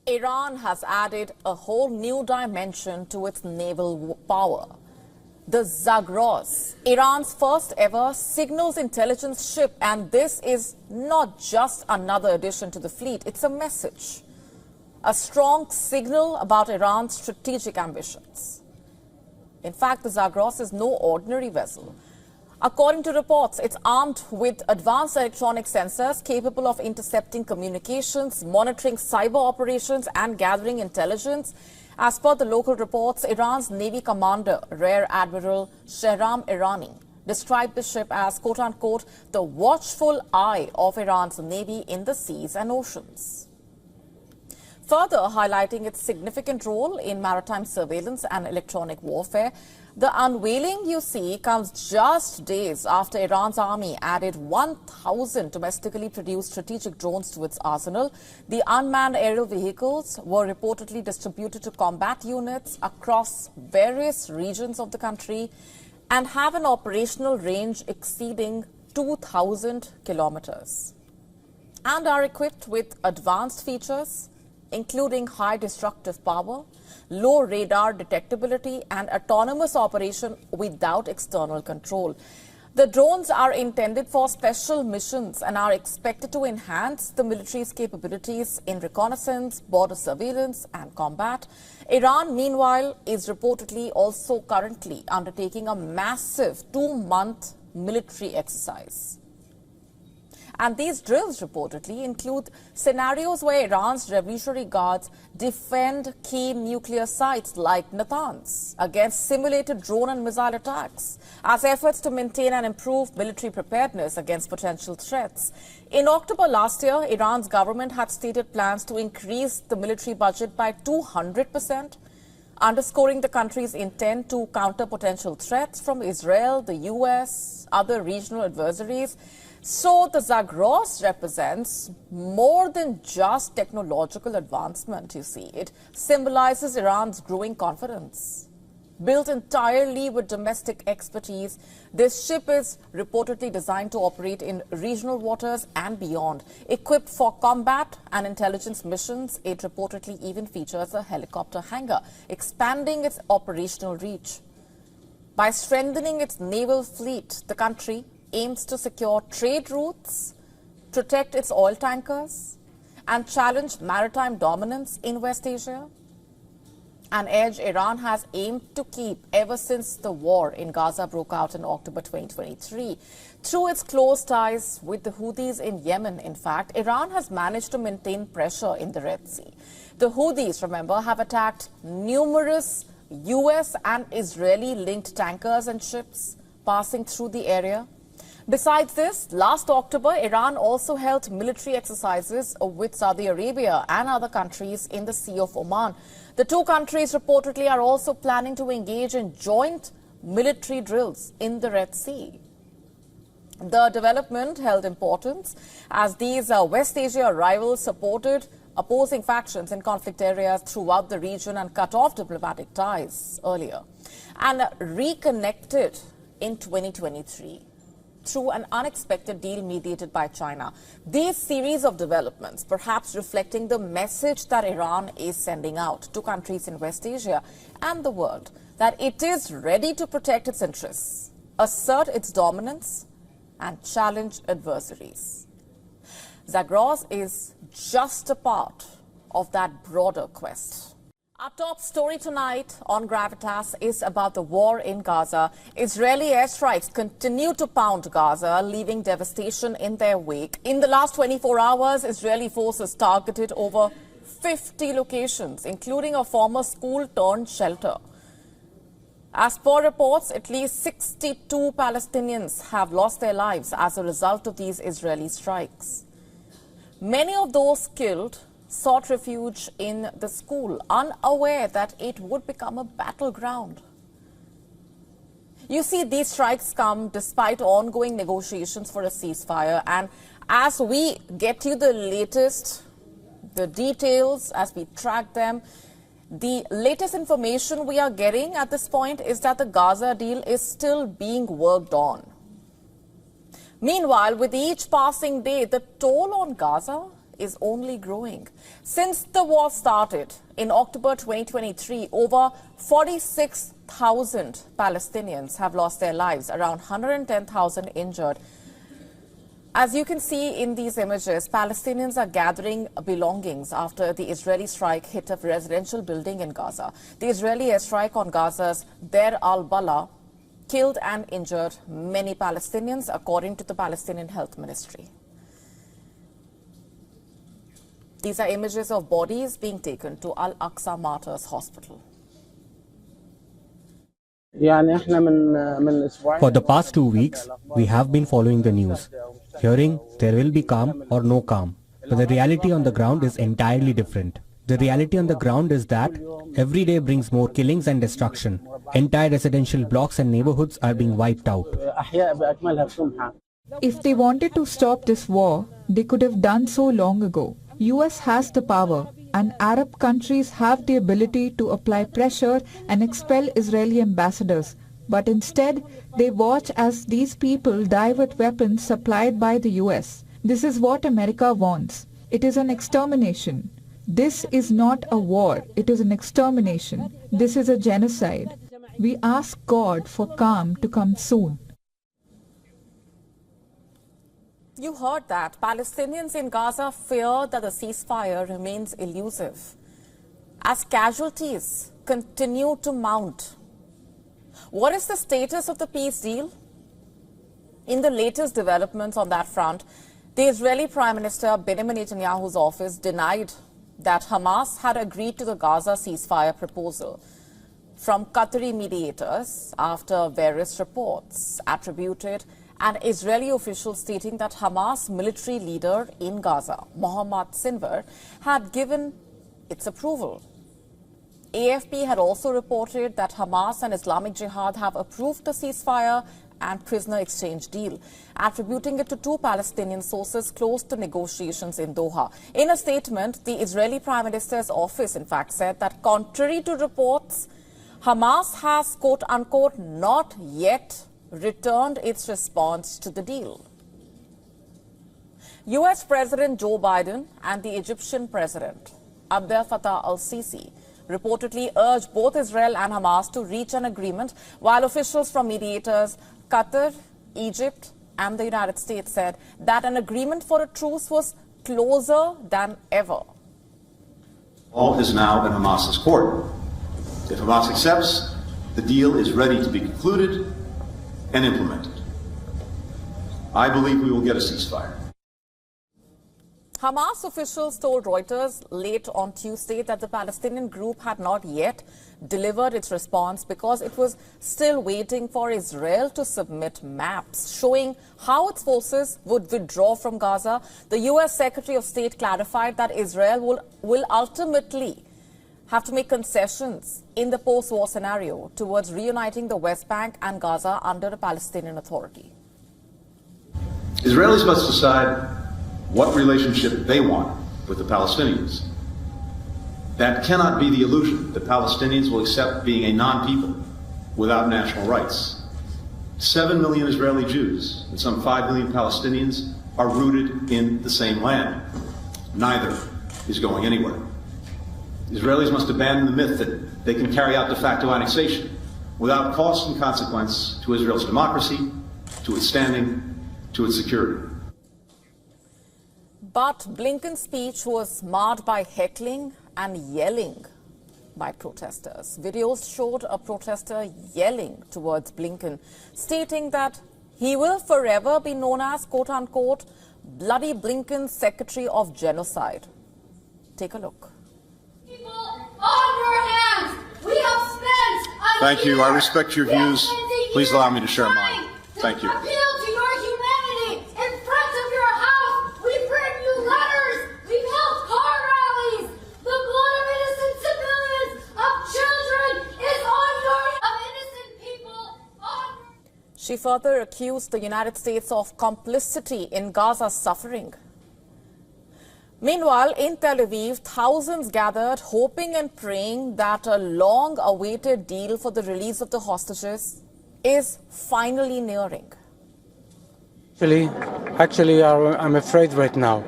Iran has added a whole new dimension to its naval power. The Zagros, Iran's first ever signals intelligence ship, and this is not just another addition to the fleet, it's a message. A strong signal about Iran's strategic ambitions. In fact, the Zagros is no ordinary vessel. According to reports, it's armed with advanced electronic sensors capable of intercepting communications, monitoring cyber operations and gathering intelligence. As per the local reports, Iran's Navy commander, Rear Admiral Shehram Irani, described the ship as, quote-unquote, the watchful eye of Iran's Navy in the seas and oceans. Further highlighting its significant role in maritime surveillance and electronic warfare, the unveiling you see comes just days after Iran's army added 1,000 domestically produced strategic drones to its arsenal. The unmanned aerial vehicles were reportedly distributed to combat units across various regions of the country and have an operational range exceeding 2,000 kilometers and are equipped with advanced features including high destructive power, low radar detectability, and autonomous operation without external control. The drones are intended for special missions and are expected to enhance the military's capabilities in reconnaissance, border surveillance, and combat. Iran, meanwhile, is reportedly also currently undertaking a massive 2-month military exercise. And these drills reportedly include scenarios where Iran's Revolutionary Guards defend key nuclear sites like Natanz against simulated drone and missile attacks as efforts to maintain and improve military preparedness against potential threats. In October last year, Iran's government had stated plans to increase the military budget by 200%, underscoring the country's intent to counter potential threats from Israel, the US, other regional adversaries. So the Zagros represents more than just technological advancement, you see. It symbolizes Iran's growing confidence. Built entirely with domestic expertise, this ship is reportedly designed to operate in regional waters and beyond. Equipped for combat and intelligence missions, it reportedly even features a helicopter hangar, expanding its operational reach. By strengthening its naval fleet, the country aims to secure trade routes, protect its oil tankers, and challenge maritime dominance in West Asia. An edge Iran has aimed to keep ever since the war in Gaza broke out in October 2023. Through its close ties with the Houthis in Yemen, in fact, Iran has managed to maintain pressure in the Red Sea. The Houthis, remember, have attacked numerous US and Israeli-linked tankers and ships passing through the area. Besides this, last October, Iran also held military exercises with Saudi Arabia and other countries in the Sea of Oman. The two countries reportedly are also planning to engage in joint military drills in the Red Sea. The development held importance as these West Asia rivals supported opposing factions in conflict areas throughout the region and cut off diplomatic ties earlier and reconnected in 2023. Through an unexpected deal mediated by China. These series of developments perhaps reflecting the message that Iran is sending out to countries in West Asia and the world that it is ready to protect its interests, assert its dominance, and challenge adversaries. Zagros is just a part of that broader quest. Our top story tonight on GRAVITAS is about the war in Gaza. Israeli airstrikes continue to pound Gaza, leaving devastation in their wake. In the last 24 hours, Israeli forces targeted over 50 locations, including a former school-turned-shelter. As per reports, at least 62 Palestinians have lost their lives as a result of these Israeli strikes. Many of those killed sought refuge in the school, unaware that it would become a battleground. You see, these strikes come despite ongoing negotiations for a ceasefire. And as we get you the latest, the details, as we track them, the latest information we are getting at this point is that the Gaza deal is still being worked on. Meanwhile, with each passing day, the toll on Gaza is only growing. Since the war started in October 2023, over 46,000 Palestinians have lost their lives, around 110,000 injured. As you can see in these images, Palestinians are gathering belongings after the Israeli strike hit a residential building in Gaza. The Israeli airstrike on Gaza's Deir al-Balah killed and injured many Palestinians, according to the Palestinian Health Ministry. These are images of bodies being taken to Al-Aqsa Martyrs Hospital. For the past 2 weeks, we have been following the news, hearing there will be calm or no calm. But the reality on the ground is entirely different. The reality on the ground is that every day brings more killings and destruction. Entire residential blocks and neighborhoods are being wiped out. If they wanted to stop this war, they could have done so long ago. US has the power, and Arab countries have the ability to apply pressure and expel Israeli ambassadors. But instead, they watch as these people die with weapons supplied by the US. This is what America wants. It is an extermination. This is not a war. It is an extermination. This is a genocide. We ask God for calm to come soon. You heard that. Palestinians in Gaza fear that the ceasefire remains elusive as casualties continue to mount. What is the status of the peace deal? In the latest developments on that front, the Israeli Prime Minister Benjamin Netanyahu's office denied that Hamas had agreed to the Gaza ceasefire proposal from Qatari mediators after various reports attributed an Israeli official stating that Hamas military leader in Gaza, Mohammad Sinwar, had given its approval. AFP had also reported that Hamas and Islamic Jihad have approved the ceasefire and prisoner exchange deal, attributing it to two Palestinian sources close to negotiations in Doha. In a statement, the Israeli Prime Minister's office, in fact, said that contrary to reports, Hamas has, quote-unquote, not yet returned its response to the deal. US President Joe Biden and the Egyptian President Abdel Fattah al-Sisi reportedly urged both Israel and Hamas to reach an agreement, while officials from mediators Qatar, Egypt and the United States said that an agreement for a truce was closer than ever. All is now in Hamas's court. If Hamas accepts, the deal is ready to be concluded and implemented. I believe we will get a ceasefire. Hamas officials told Reuters late on Tuesday that the Palestinian group had not yet delivered its response because it was still waiting for Israel to submit maps showing how its forces would withdraw from Gaza. The US Secretary of State clarified that Israel will ultimately have to make concessions in the post-war scenario towards reuniting the West Bank and Gaza under a Palestinian Authority. Israelis must decide what relationship they want with the Palestinians. That cannot be the illusion that Palestinians will accept being a non-people without national rights. 7 million Israeli Jews and some 5 million Palestinians are rooted in the same land. Neither is going anywhere. Israelis must abandon the myth that they can carry out de facto annexation without cost and consequence to Israel's democracy, to its standing, to its security. But Blinken's speech was marred by heckling and yelling by protesters. Videos showed a protester yelling towards Blinken, stating that he will forever be known as, quote-unquote, Bloody Blinken's Secretary of Genocide. Take a look. People on your hands, we have spent. Thank you. I respect your views. Please allow me to share mine. Thank you. Appeal to your humanity in front of your house. We've written you letters. We've held car rallies. The blood of innocent civilians, of children, is on your of innocent people. She further accused the United States of complicity in Gaza's suffering. Meanwhile, in Tel Aviv, thousands gathered, hoping and praying that a long-awaited deal for the release of the hostages is finally nearing. Actually, I'm afraid right now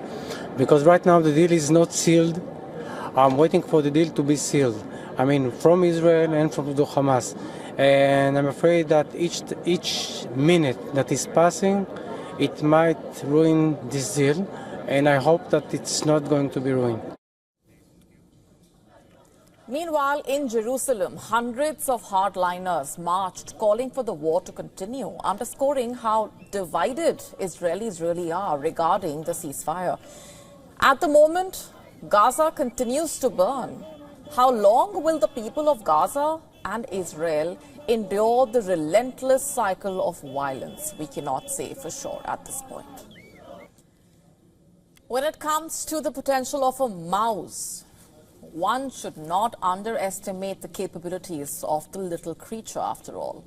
because right now the deal is not sealed. I'm waiting for the deal to be sealed. I mean, from Israel and from the Hamas. And I'm afraid that each minute that is passing, it might ruin this deal. And I hope that it's not going to be ruined. Meanwhile, in Jerusalem, hundreds of hardliners marched calling for the war to continue, underscoring how divided Israelis really are regarding the ceasefire. At the moment, Gaza continues to burn. How long will the people of Gaza and Israel endure the relentless cycle of violence? We cannot say for sure at this point. When it comes to the potential of a mouse, one should not underestimate the capabilities of the little creature after all.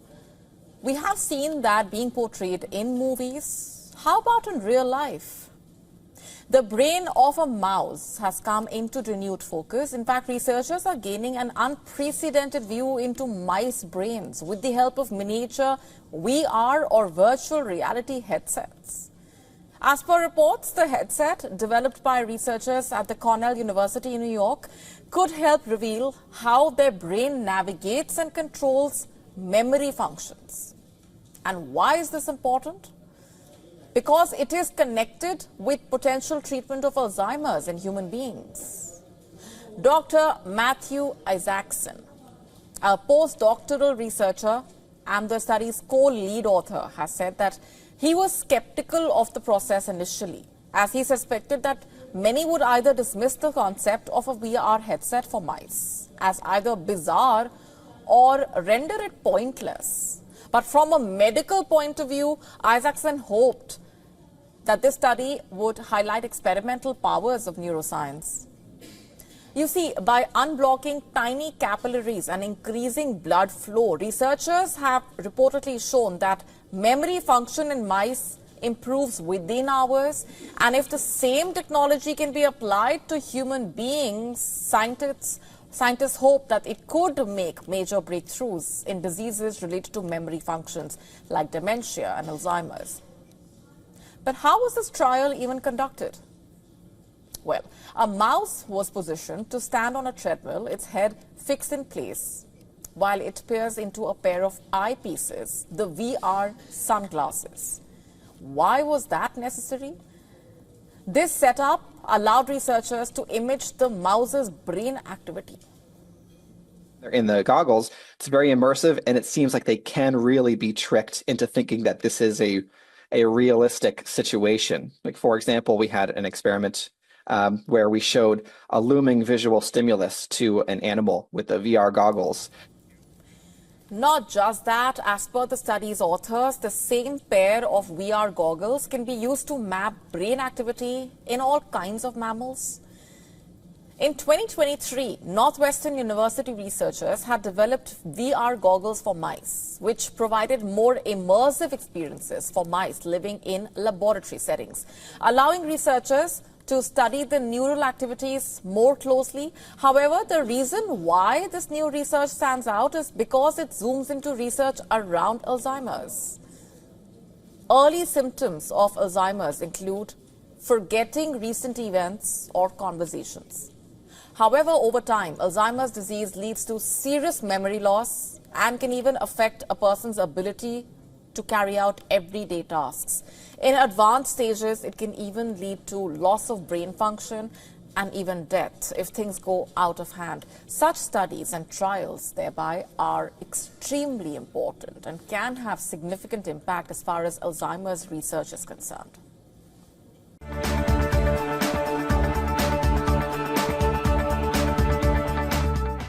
We have seen that being portrayed in movies. How about in real life? The brain of a mouse has come into renewed focus. In fact, researchers are gaining an unprecedented view into mice brains with the help of miniature VR or virtual reality headsets. As per reports, the headset, developed by researchers at the Cornell University in New York, could help reveal how their brain navigates and controls memory functions. And why is this important? Because it is connected with potential treatment of Alzheimer's in human beings. Dr. Matthew Isaacson, a postdoctoral researcher and the study's co-lead author, has said that he was skeptical of the process initially, as he suspected that many would either dismiss the concept of a VR headset for mice as either bizarre or render it pointless. But from a medical point of view, Isaacson hoped that this study would highlight experimental powers of neuroscience. You see, by unblocking tiny capillaries and increasing blood flow, researchers have reportedly shown that memory function in mice improves within hours. And if the same technology can be applied to human beings, scientists hope that it could make major breakthroughs in diseases related to memory functions like dementia and Alzheimer's. But how was this trial even conducted? Well, a mouse was positioned to stand on a treadmill, its head fixed in place, while it peers into a pair of eyepieces, the VR sunglasses. Why was that necessary? This setup allowed researchers to image the mouse's brain activity. In the goggles, it's very immersive, and it seems like they can really be tricked into thinking that this is a realistic situation. Like, for example, we had an experiment where we showed a looming visual stimulus to an animal with the VR goggles. Not just that, as per the study's authors, the same pair of VR goggles can be used to map brain activity in all kinds of mammals. In 2023, Northwestern University researchers had developed VR goggles for mice, which provided more immersive experiences for mice living in laboratory settings, allowing researchers to study the neural activities more closely. However, the reason why this new research stands out is because it zooms into research around Alzheimer's. Early symptoms of Alzheimer's include forgetting recent events or conversations. However, over time, Alzheimer's disease leads to serious memory loss and can even affect a person's ability to carry out everyday tasks. In advanced stages, it can even lead to loss of brain function and even death if things go out of hand. Such studies and trials thereby are extremely important and can have significant impact as far as Alzheimer's research is concerned.